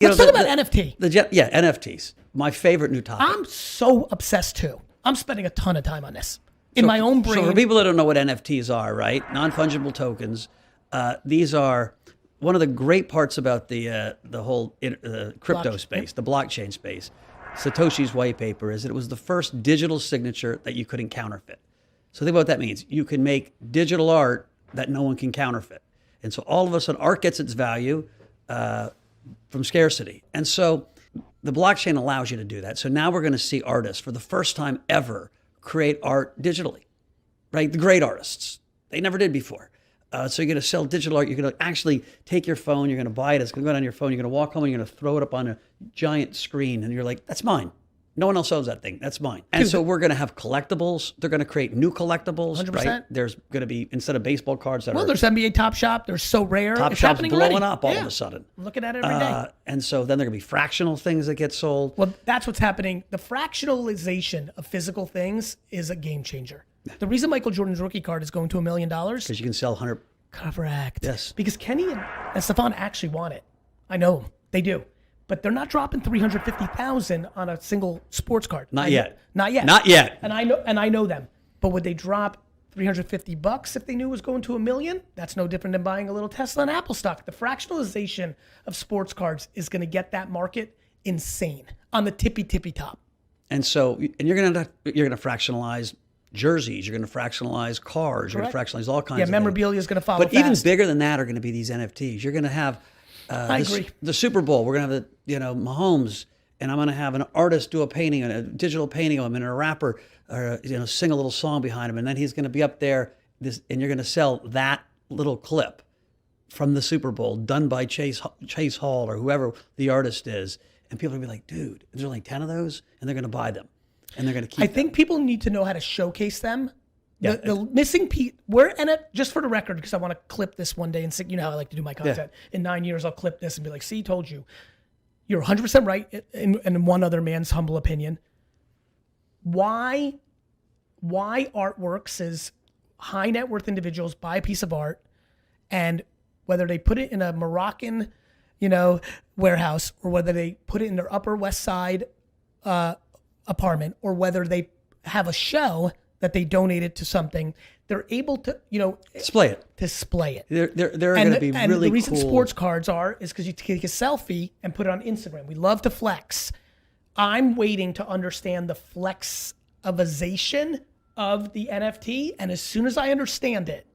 Let's talk about NFT. NFTs. My favorite new topic. I'm so obsessed too. I'm spending a ton of time on this in my own brain. So for people that don't know what NFTs are, right? Non-fungible tokens. These are one of the great parts about the whole crypto space, the blockchain space. Satoshi's white paper is that it was the first digital signature that you couldn't counterfeit. So think about what that means. You can make digital art that no one can counterfeit. And so all of a sudden, art gets its value from scarcity. And so the blockchain allows you to do that. So now we're going to see artists for the first time ever create art digitally, right? The great artists. They never did before. So you're going to sell digital art. You're going to actually take your phone. You're going to buy it. It's going to go down your phone. You're going to walk home and you're going to throw it up on a giant screen. And you're like, that's mine. No one else owns that thing. That's mine. And so we're going to have collectibles. They're going to create new collectibles. 100%. Right? There's going to be, instead of baseball cards that there's NBA Top Shop. They're so rare. Top it's Shop's happening blowing already. up all of a sudden. I'm looking at it every day. And so then there are going to be fractional things that get sold. Well, that's what's happening. The fractionalization of physical things is a game changer. The reason Michael Jordan's rookie card is going to $1 million. Because you can sell 100. Correct. Yes. Because Kenny and Stefan actually want it. I know they do. But they're not dropping $350,000 on a single sports card. Not yet. Not yet. Not yet. And I know them. But would they drop $350 if they knew it was going to $1 million? That's no different than buying a little Tesla and Apple stock. The fractionalization of sports cards is going to get that market insane on the tippy top. And so, and you're going to fractionalize jerseys. You're going to fractionalize cars. You're going to fractionalize all kinds of things. Memorabilia is going to follow But even bigger than that are going to be these NFTs. You're going to have I agree. The Super Bowl. We're going to have Mahomes, and I'm going to have an artist do a painting, a digital painting of him, and a rapper sing a little song behind him, and then he's going to be up there. And you're going to sell that little clip from the Super Bowl done by Chase Hall or whoever the artist is, and people are going to be like, dude, there's only 10 of those, and they're going to buy them, and they're going to keep. I think people need to know how to showcase them. Yeah. The missing piece, just for the record, because I want to clip this one day and see, you know how I like to do my content. Yeah. In 9 years, I'll clip this and be like, see, told you. You're 100% right in one other man's humble opinion. Why artworks is high net worth individuals buy a piece of art, and whether they put it in a Moroccan, warehouse, or whether they put it in their Upper West Side apartment, or whether they have a show that they donated to something, they're able to, display it. They're going to be and really the reason cool. sports cards is because you take a selfie and put it on Instagram. We love to flex. I'm waiting to understand the flexization of the NFT, and as soon as I understand it,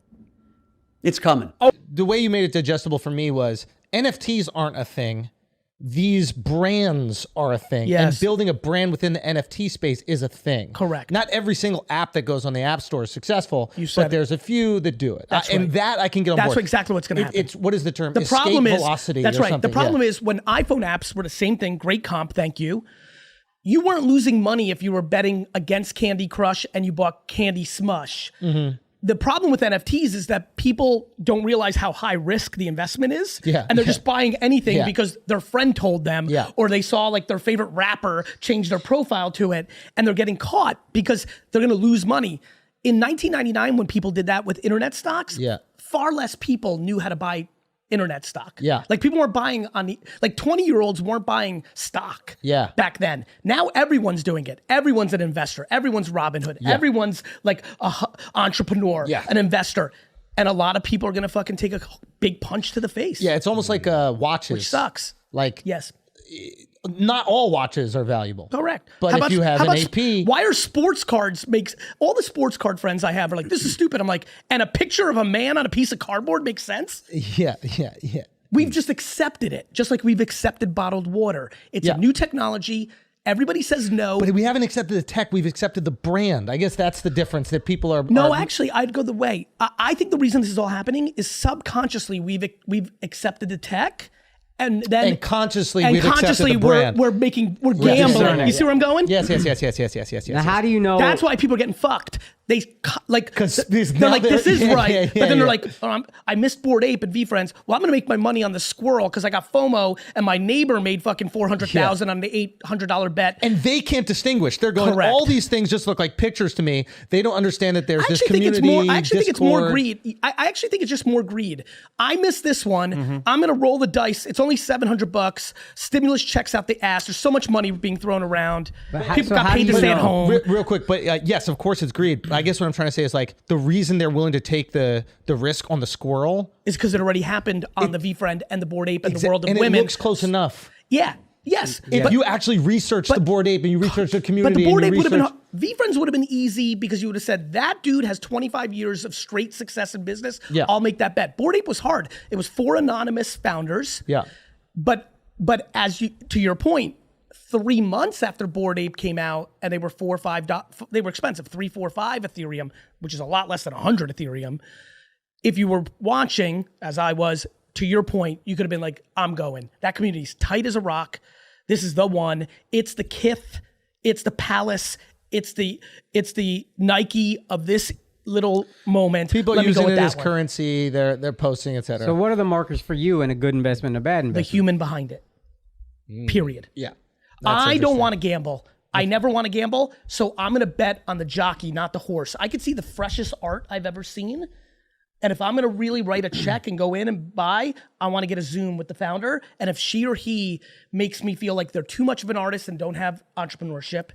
it's coming. The way you made it digestible for me was NFTs aren't a thing. These brands are a thing. Yes. And building a brand within the NFT space is a thing. Correct. Not every single app that goes on the App Store is successful, but there's a few that do it. That's And right. that I can get on board. That's exactly what's going to happen. It's what is the term? The Escape problem is velocity that's or right. something. The problem is when iPhone apps were the same thing, great comp, thank you. You weren't losing money if you were betting against Candy Crush and you bought Candy Smush. Mm-hmm. The problem with NFTs is that people don't realize how high risk the investment is. Yeah. And they're just buying anything because their friend told them, or they saw like their favorite rapper change their profile to it, and they're getting caught because they're going to lose money. In 1999, when people did that with internet stocks, far less people knew how to buy internet stock. Yeah. Like people weren't buying on the, 20-year-olds weren't buying stock back then. Now everyone's doing it. Everyone's an investor. Everyone's Robinhood. Everyone's like a entrepreneur, an investor. And a lot of people are going to fucking take a big punch to the face. Yeah, it's almost like watches. Which sucks. Like, yes. Not all watches are valuable. Correct. But if you have an AP. Why are sports cards all the sports card friends I have are like, this is stupid. I'm like, and a picture of a man on a piece of cardboard makes sense? Yeah. We've just accepted it, just like we've accepted bottled water. It's a new technology. Everybody says no. But we haven't accepted the tech, we've accepted the brand. I guess that's the difference that people are... Actually, I'd go the way. I think the reason this is all happening is subconsciously we've accepted the tech. And then consciously we've accepted the brand. we're gambling. You see where I'm going? Yes. Now, how do you know? That's why people are getting fucked. They're like, this is right. But then they're like, I missed Bored Ape and V-Friends. Well, I'm going to make my money on the squirrel because I got FOMO and my neighbor made fucking $400,000 on the $800 bet. And they can't distinguish. They're going, all these things just look like pictures to me. They don't understand that there's this community. I actually think it's more greed. I actually think it's just more greed. I missed this one. I'm going to roll the dice. It's only $700. Stimulus checks out the ass. There's so much money being thrown around. People got paid to stay at home. Real quick, but yes, of course it's greed. I guess what I'm trying to say is like the reason they're willing to take the risk on the squirrel is because it already happened on the VFriend and the Bored Ape and the World of and Women. It looks close enough. Yeah. Yes. If you actually research the Bored Ape and you research the community, but the Bored Ape would have research... been, VFriends would have been easy because you would have said, that dude has 25 years of straight success in business. Yeah. I'll make that bet. Bored Ape was hard. It was 4 anonymous founders. Yeah. But as you, to your point, 3 months after Bored Ape came out and they were they were expensive, 3, 4, 5 Ethereum, which is a lot less than 100 Ethereum. If you were watching, as I was, to your point, you could have been like, I'm going. That community's tight as a rock. This is the one. It's the Kith. It's the Palace. It's the Nike of this little moment. People using it as currency. They're posting, etc. So what are the markers for you in a good investment and a bad investment? The human behind it. Period. Yeah. I don't want to gamble. I never want to gamble. So I'm going to bet on the jockey, not the horse. I could see the freshest art I've ever seen. And if I'm going to really write a check and go in and buy, I want to get a Zoom with the founder. And if she or he makes me feel like they're too much of an artist and don't have entrepreneurship,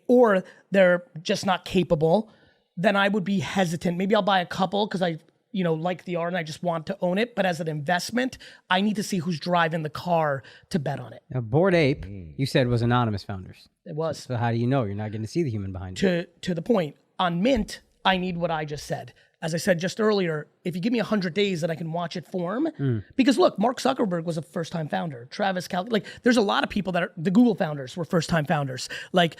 or they're just not capable, then I would be hesitant. Maybe I'll buy a couple because I, like the art and I just want to own it. But as an investment, I need to see who's driving the car to bet on it. Now, Bored Ape, you said was anonymous founders. It was. So how do you know you're not getting to see the human behind it? To the point, on Mint, I need what I just said. As I said just earlier, if you give me 100 days that I can watch it form, because look, Mark Zuckerberg was a first-time founder. Travis there's a lot of people that the Google founders were first-time founders. Like,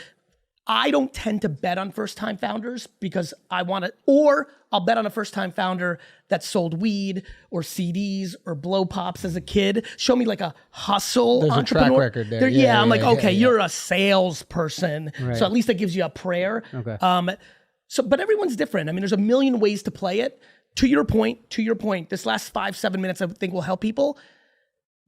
I don't tend to bet on first-time founders because I want to, or I'll bet on a first-time founder that sold weed or CDs or blow pops as a kid. Show me like a hustle There's entrepreneur. a track record there. I'm like, okay, you're a salesperson. Right. So at least that gives you a prayer. Okay. But everyone's different. I mean, there's a million ways to play it. To your point, this last 5-7 minutes I think will help people.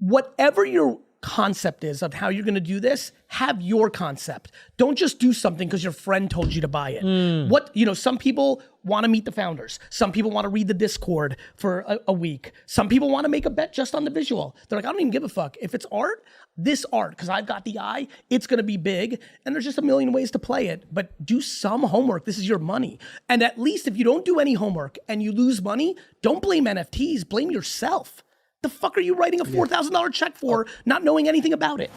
Whatever your concept is of how you're going to do this, have your concept. Don't just do something because your friend told you to buy it. Some people want to meet the founders. Some people want to read the Discord for a week. Some people want to make a bet just on the visual. They're like, I don't even give a fuck. If it's art, this art, because I've got the eye, it's going to be big. And there's just a million ways to play it. But do some homework. This is your money. And at least if you don't do any homework and you lose money, don't blame NFTs. Blame yourself. The fuck are you writing a $4,000 check for, not knowing anything about it?